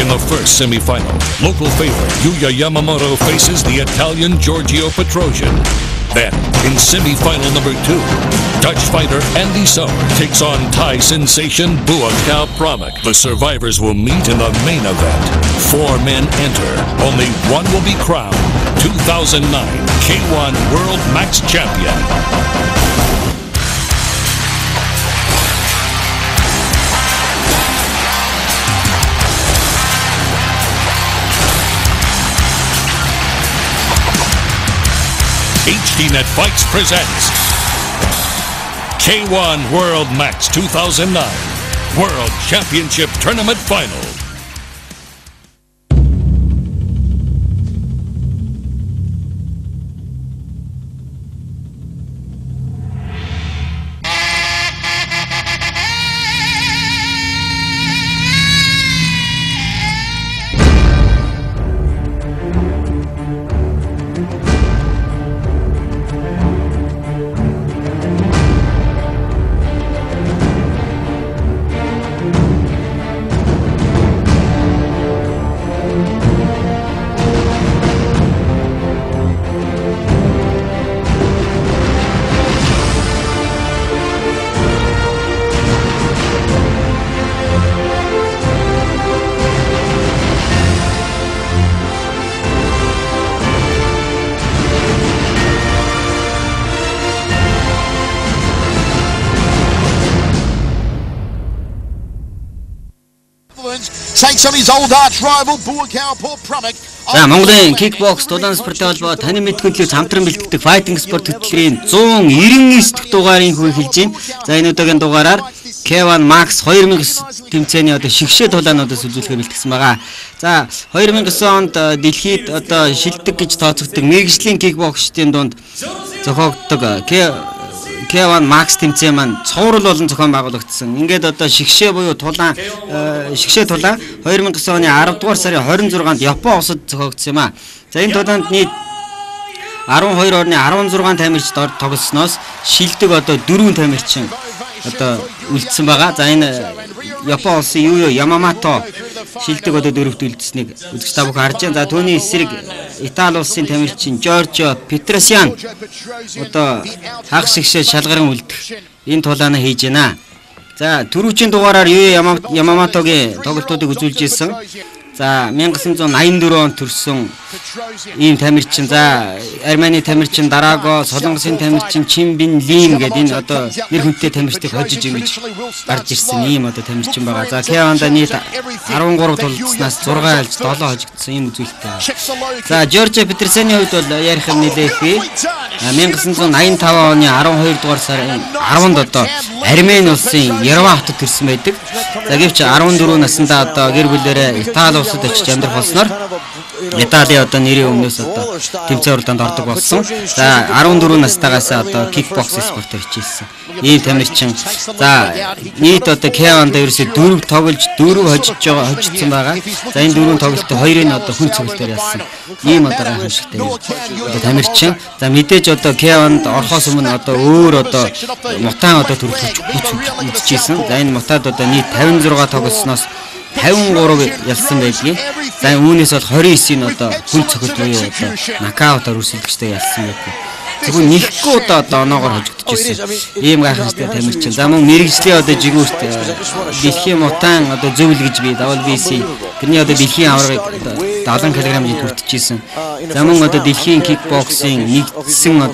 In the first semifinal, local favorite Yuya Yamamoto faces the Italian Giorgio Petrosian. Then, in semifinal number 2, Dutch fighter Andy Sauer takes on Thai sensation Buakaw Pramuk. The survivors will meet in the main event. 4 men enter. Only one will be crowned 2009 K1 World Max Champion. HDNet Fights presents K1 World Max 2009 World Championship Tournament Final. Takes on his old arch rival Buakaw Pramuk. За Монголын кикбокс дулаан спортын холбоо таны мэдгүнлээс хамтран бэлтгэдэг Fighting Sport хөтөлбөрийн 199 дахь дугаарын хүү хэлж байна. За энэ удаагийн дугаараар K1 Max 2009 тэмцээний шигшээ дулаануудаас үзүүлэхээр бэлтгэсэн байгаа. За 2009 онд дэлхийд шилдэг гэж тооцогддог мэргэжлийн кикбоксчдын дунд зохиогддог K1 Max тэмцээн маань цуврал болон зохион байгуулагдсан. Ингээд шигшээ буюу шигшээ тулаан 2009 оны 10 дугаар сарын 26-нд Япон улсад зохиогдсон юм а. За энэ тулаанд нийт 12.16 тамирчид тогссноос шилдэг 4 тамирчин үлдсэн байгаа. За энэ Япон улсын Юя Ямамото шилдэг 4-т үлдсэнийг үзэгч та бүхэн харж байна. За түүний эсрэг Итали улсын тамирчин Giorgio Petrosian хагас шигшээ шалгарын үлдэх энэ тулаанаа хийж байна. За түрүүчийн дугаараар Юя Ямаматогийн тоглолтуудыг үзүүлж ирсэн. За 1984 онд төрсөн ийм тамирчин. За Армени тамирчин Дараго, Солонгосын тамирчин Чимбин Лим гэдэг энэ нэр хүнтэй тамирчдыг хожиж ингэж гарч ирсэн ийм тамирчин байгаа. За K1-да нийт 13 тулдснаас 6 альж 7 хожигдсон ийм үзүүлэлттэй. За Giorgio Petrosian-ийн хувьд бол ярих юм нэлээгүй. 1985 оны 12 дугаар сарын 10-нд Армени улсын Ереван хотод төрсэн байдаг. За гэвч 14 наснда гэр бүлээрээ Итали улсад очиж амьдрах болсноор Итали нэрийн өмнөөс тэмцээн уралдаанд ордог болсон. За 14 настайгаас кикбокс спортоор хичээлсэн. Ийм тамирчин. За нийт K1-да ерөөсөө 4 тоглож 4 хожигдсан байгаа. За энэ 4 тоглолтын 2-ыг хүн цогцолтоор ялсан. Ийм гайхамшигтай тамирчин. За мэдээж K1-д орохоос өмнө өөр мутаан төрөлж үзчихсэн. За энэ мутаад нийт 56 тоглосноос 53 ялсан байдгийг. За үүнээс бол 29-ийн хүн цогцолт буюу нокаутаар үрсэлдэгчтэй ялсан байдаг. Тэгвэл нэхгүй оноогоор хожигдчихсэн. Ийм гайхамшигтай тамирчин. За мөн мэрэгжлийн жигүүрт дэлхийн мутаан зөвл гэж би WBC тэрний дэлхийн аваргыг 70 кг-ийг хүртчихсэн. За мөн дэлхийн кикбоксing нэгдсэн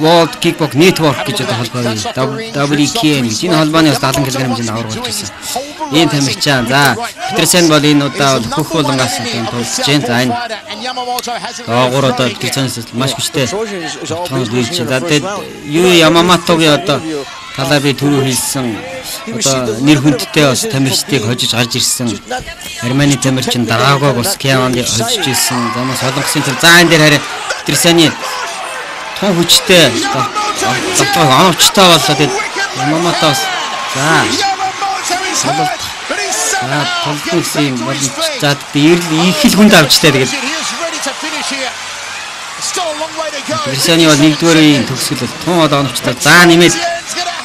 World Kickbox Network гэж холбоо WKN гэж энэ холбооны 70 кг-ийн аварга болж ирсэн. Ийм тамирчин. За Petrosian бол энэ хөх болгонгаас тулж जैन. За энэ доогуур Petrosian-аас маш хүчтэй тоглож ирж байна. Тэгээд Юя Ямаматогийн талаа би түрүү хэлсэн нэр хүндтэй бас тамирчдыг хожиж гарч ирсэн. Армени тамирчин Дарагог бас K1-ыг хожиж ирсэн. За мөн Солонгосын төр за энэ дээр харин Petrosian-ы тун хүчтэй оновчтой боллоо. Тэгээд Ямаматоос толгойн болж зад их л хүнд авчтай. Тэгээд Petrosian-ы бол 1-р төгсгөл тун оновчтой. За нэмээд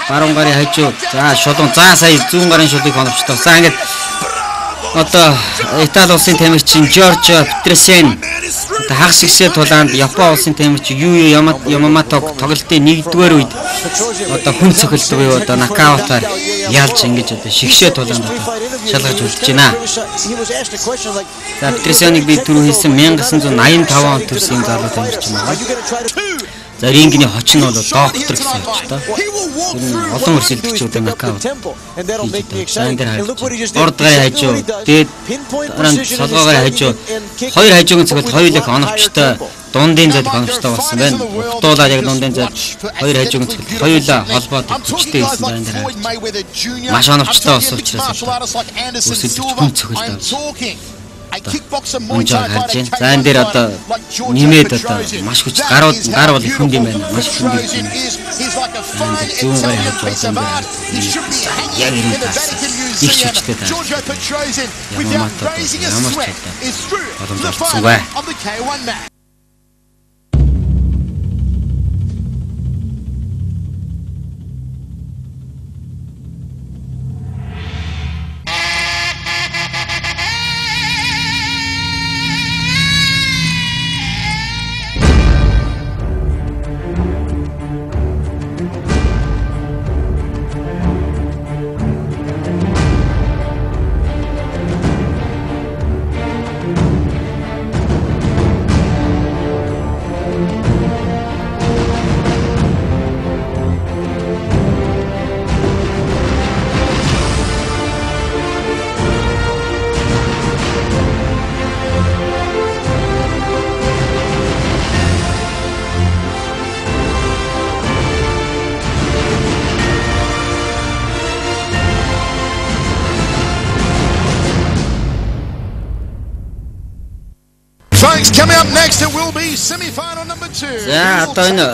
баруун гарын хажуу. За шулуун. За сая 100 гарын шулыг оновчтой. За ингээд одоо Итали улсын тамирчин Жоржио Петросян одоо хагас гисээ тулаанд Япон улсын тамирчин Юё Ямаматог тоглолтын 1-р үед одоо хүн цохилдог юу одоо нокаутаар ялж ингэж одоо шигшээ тулаанд шалгаж үлдэж байна. За Петросяныг би түрүү хэлсэн 1985 онд төрсэн залуу тамирчин байна. За рингний хоч нь бол доктор гэсэн хоч та. Олон өрсөлдөгчүүд нокаут. За энэ харагдаж. Ордгай хажуу, дээд дараанд солгоогоор хажуу, хоёр хажуугийн цагт хоёулах оновчтой дундын зад оновчтой болсон байна. Утуулаад яг дундын зад хоёр хажуугийн цагт хоёулаа холбоод хүчтэй гэсэн байна энэ харагдаж. Маш оновчтой болсон учраас өрсөлдөгч хүн цохилдог. Унжаа харж байна. За энэ дээр одоо нэмээд одоо маш хүч гар бол их хүнд юм байна. Маш хүнд юм. Зүүн гарын хажуу байна. Яг юм таа. Их хүчтэй таа. Ямар ч боломжтой бай. Folks, coming up next, it will be semi-final number 2. За одоо энэ